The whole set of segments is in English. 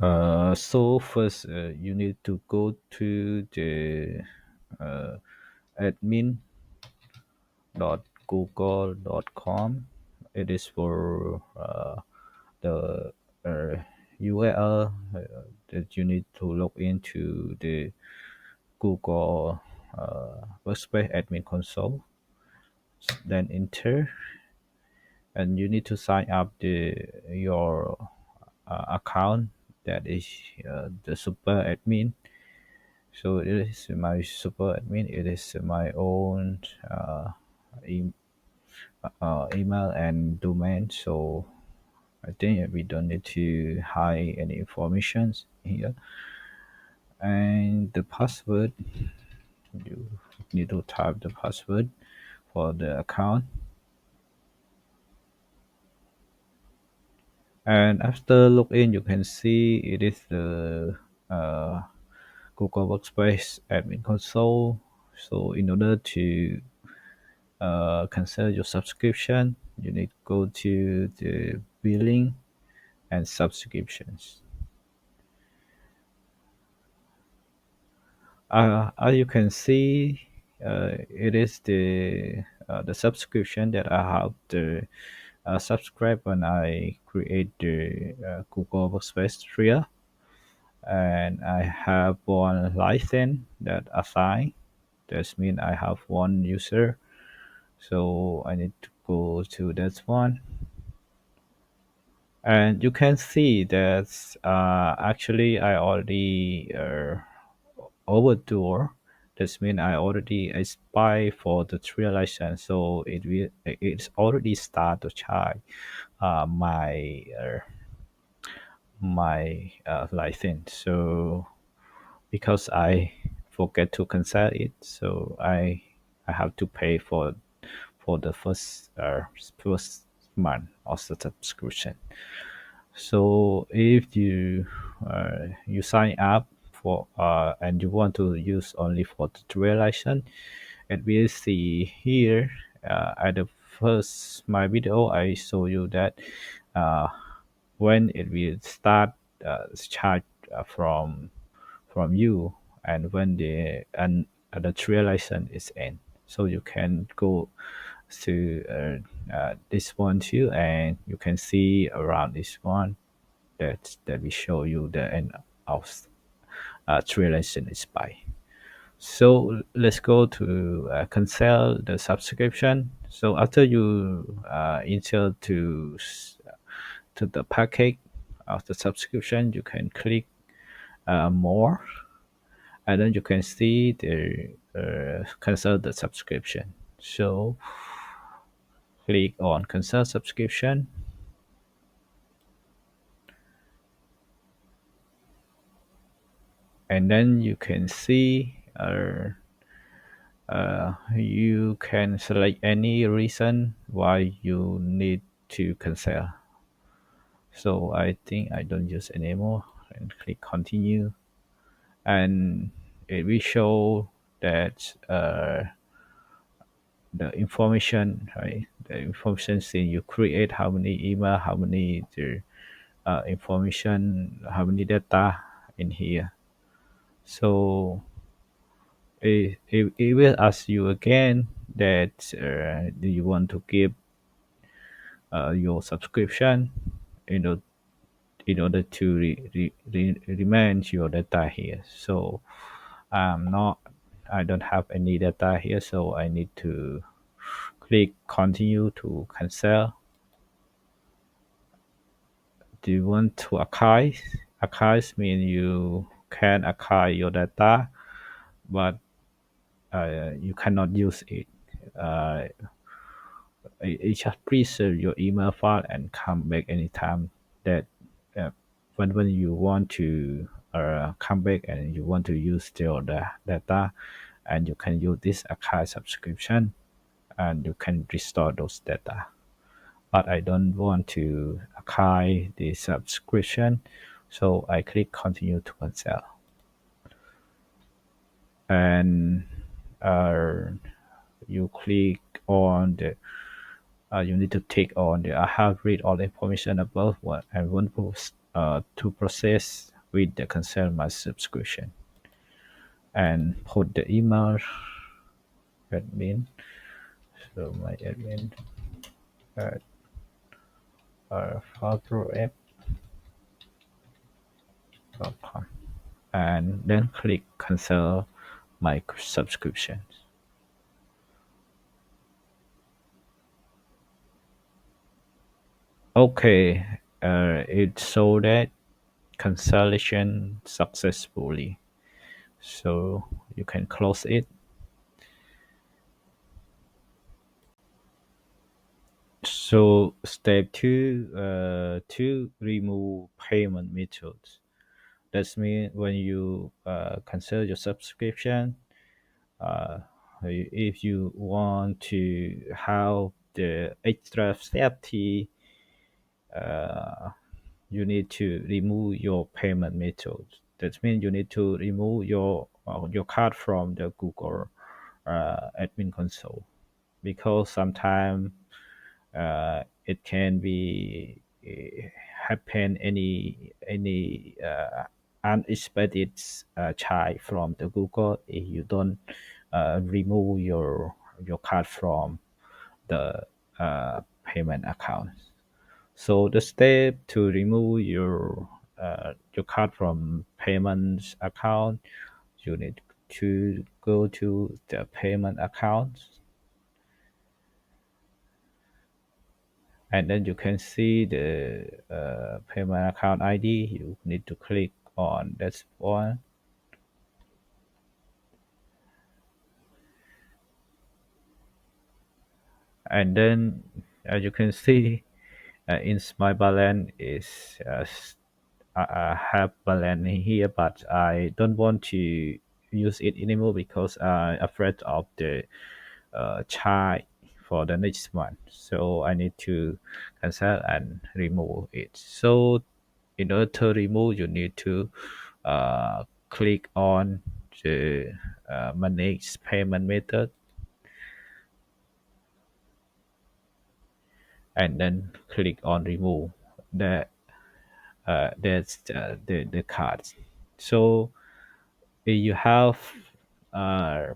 So first, you need to go to the uh, admin.google.com. It is for the URL that you need to log into the Google Workspace admin console. Then enter, and you need to sign up your account that is the super admin. So it is my super admin. It is my own e- email and domain. So I think we don't need to hide any information here. And the password, you need to type the password for the account. And after login, you can see it is the uh, Google Workspace admin console. So in order to cancel your subscription, you need to go to the billing and subscriptions. As you can see, it is the subscription that I have to subscribe when I create the Google Workspace 3, and I have one license that assigned. That means I have one user, so I need to go to that one. And you can see that actually I already overdue. That means I already aspire for the trial license, so it's already start to charge my license. So because I forget to cancel it, so I have to pay for the first month of the subscription. So if you sign up for and you want to use only for the trial license, and we see here at the first my video I show you that uh, when it will start charge from you, and when the trial license is end. So you can go to this one too, and you can see around this one that we show you the end of trial license is by. So let's go to cancel the subscription. So after you enter to the package of the subscription, you can click more, and then you can see the cancel the subscription. So click on cancel subscription, and then you can see you can select any reason why you need to cancel. So I think I don't use anymore, and click continue, and it will show that the information, right? The information saying you create how many email, how many the information, how many data in here. So it will ask you again that do you want to give your subscription in order, to remain your data here. So not I don't have any data here, so I need to click continue to cancel. Do you want to archive? Archive means you can archive your data, but you cannot use it. Uh, it just preserve your email file and come back anytime that uh, when you want to come back and you want to use your data, and you can use this archive subscription, and you can restore those data. But I don't want to archive the subscription, so I click continue to cancel. And uh, you click on the you need to take on the I have read all the information above what I want to to process with the cancel my subscription and put the email admin. So my admin at firebroapp.com and then click cancel my subscription. Okay, it showed that cancellation successfully. So you can close it. So step two, to remove payment methods. That means when you cancel your subscription, uh, if you want to have the extra safety, you need to remove your payment methods. That means you need to remove your card from the Google admin console because sometimes it can be happen any unexpected charge from the Google if you don't remove your card from the payment account. So the step to remove your card from payments account, you need to go to the payment account, and then you can see the payment account ID. You need to click on that one, and then as you can see, in my balance is I have balance in here, but I don't want to use it anymore because I'm afraid of the charge for the next month. So I need to cancel and remove it. So in order to remove, you need to click on the manage payment method and then click on remove the that's the cards. So if you have uh,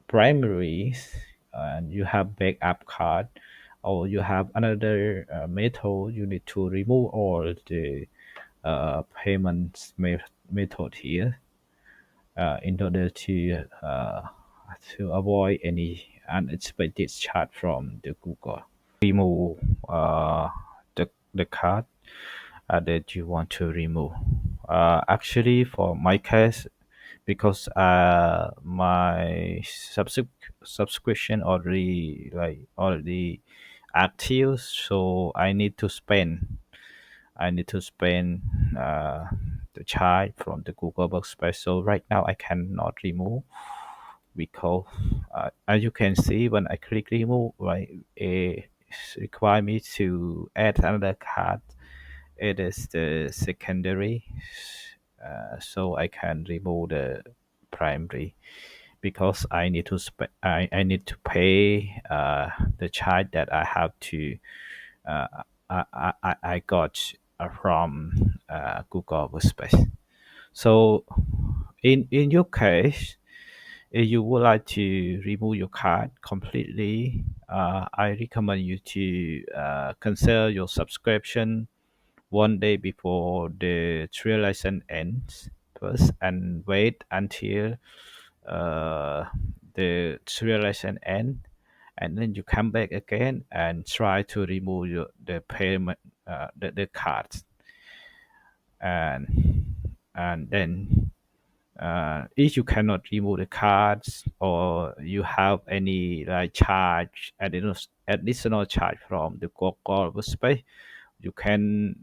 primaries and you have backup card or you have another method, you need to remove all the method here in order to avoid any unexpected charge from the Google. Remove the card that you want to remove. Actually, for my case, because my subscription already active, so I need to spend the charge from the Google Workspace. So right now I cannot remove because as you can see when I click remove, right, it require me to add another card. It is the secondary, so I can remove the primary because I need to I need to pay the charge that I have to uh, I got from Google Workspace. So in your case, if you would like to remove your card completely, I recommend you to cancel your subscription one day before the trial license ends first and wait until uh, the trial license ends and then you come back again and try to remove the payment the cards and then if you cannot remove the cards or you have any like charge additional charge from the Google Workspace, you can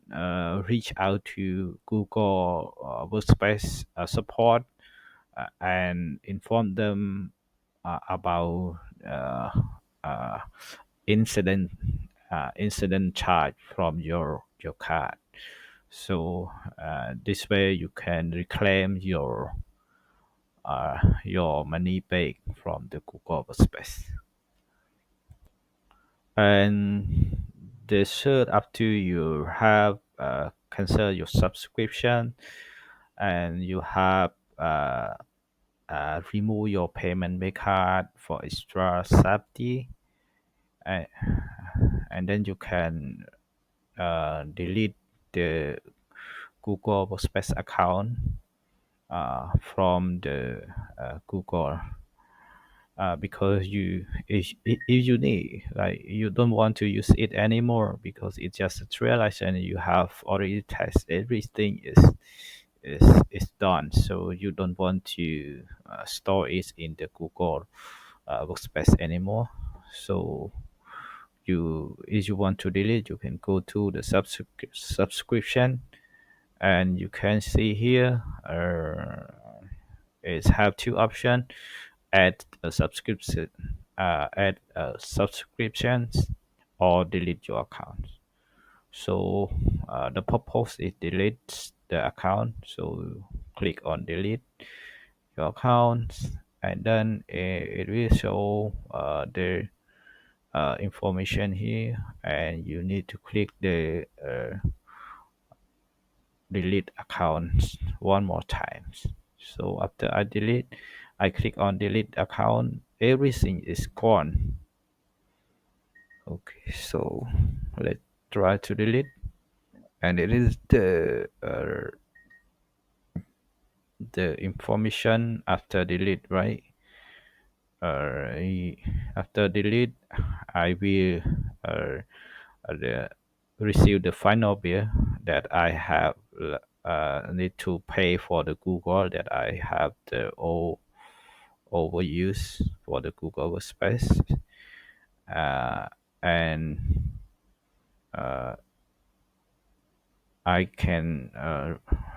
reach out to Google Workspace support and inform them about uh, incident incident charge from your card. So this way you can reclaim your money back from the Google Workspace. And the third, after you have cancel your subscription, and you have remove your payment method for extra safety, and, and then you can delete the Google Workspace account from the Google, because if you need, like, you don't want to use it anymore because it's just a trial license and you have already tested everything is is done, so you don't want to store it in the Google Workspace anymore. So if you want to delete, you can go to the subscription, and you can see here is have two options: add a subscription, subscriptions, or delete your account. So the purpose is delete the account. So click on delete your account, and then it will show the information here, and you need to click the delete account one more time. So after I click on delete account, everything is gone. Okay, so let's try to delete, and it is the information after delete, right? Uh, After delete, I will uh, the, receive the final bill that I have need to pay for the Google, that I have the overuse for the Google Workspace, uh, and I can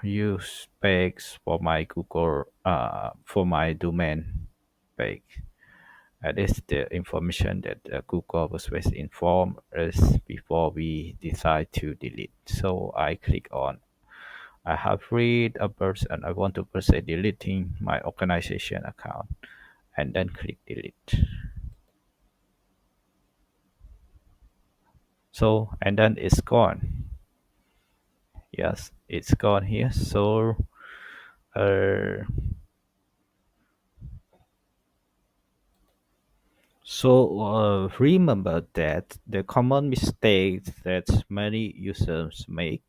use specs for my Google for my domain page. This is the information that Google Workspace inform us before we decide to delete. So I click on I have read a verse and I want to proceed deleting my organization account, and then click delete. So and then it's gone. Yes, it's gone here. So uh, remember that the common mistakes that many users make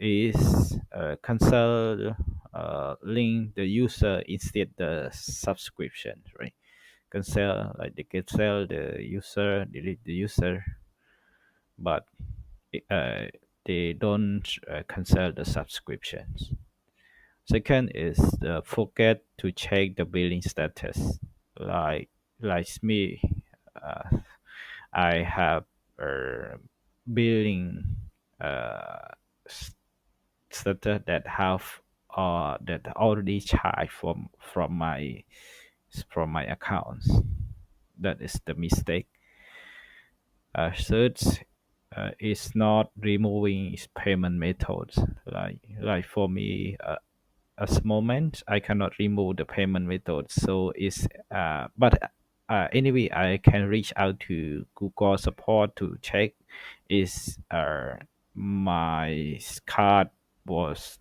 is cancel link the user instead the subscription, right? Cancel, like they cancel the user, delete the user, but uh, they don't cancel the subscriptions. Second is forget to check the billing status. Like me, uh, I have a billing uh, status that already charged from my accounts. That is the mistake. Third is not removing its payment methods. Like for me, at the moment I cannot remove the payment method. So it's but anyway, I can reach out to Google support to check is my card was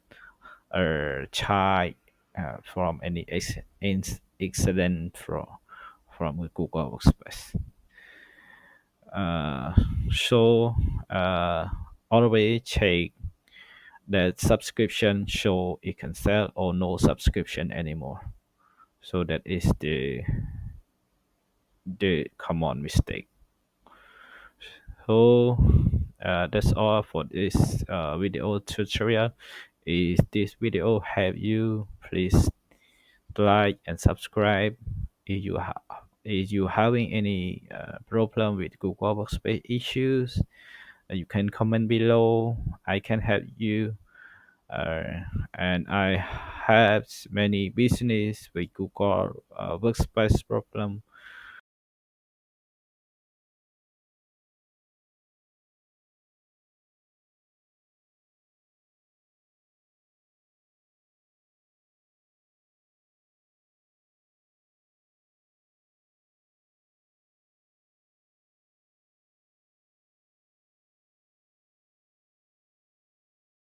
charged from any accident from Google Workspace. Uh, so always check that subscription show it can sell or no subscription anymore. So that is the common mistake. So that's all for this video tutorial. If this video help you, please like and subscribe. If you having any problem with Google Workspace issues, you can comment below. I can help you. Uh, and I have many business with Google Workspace problem.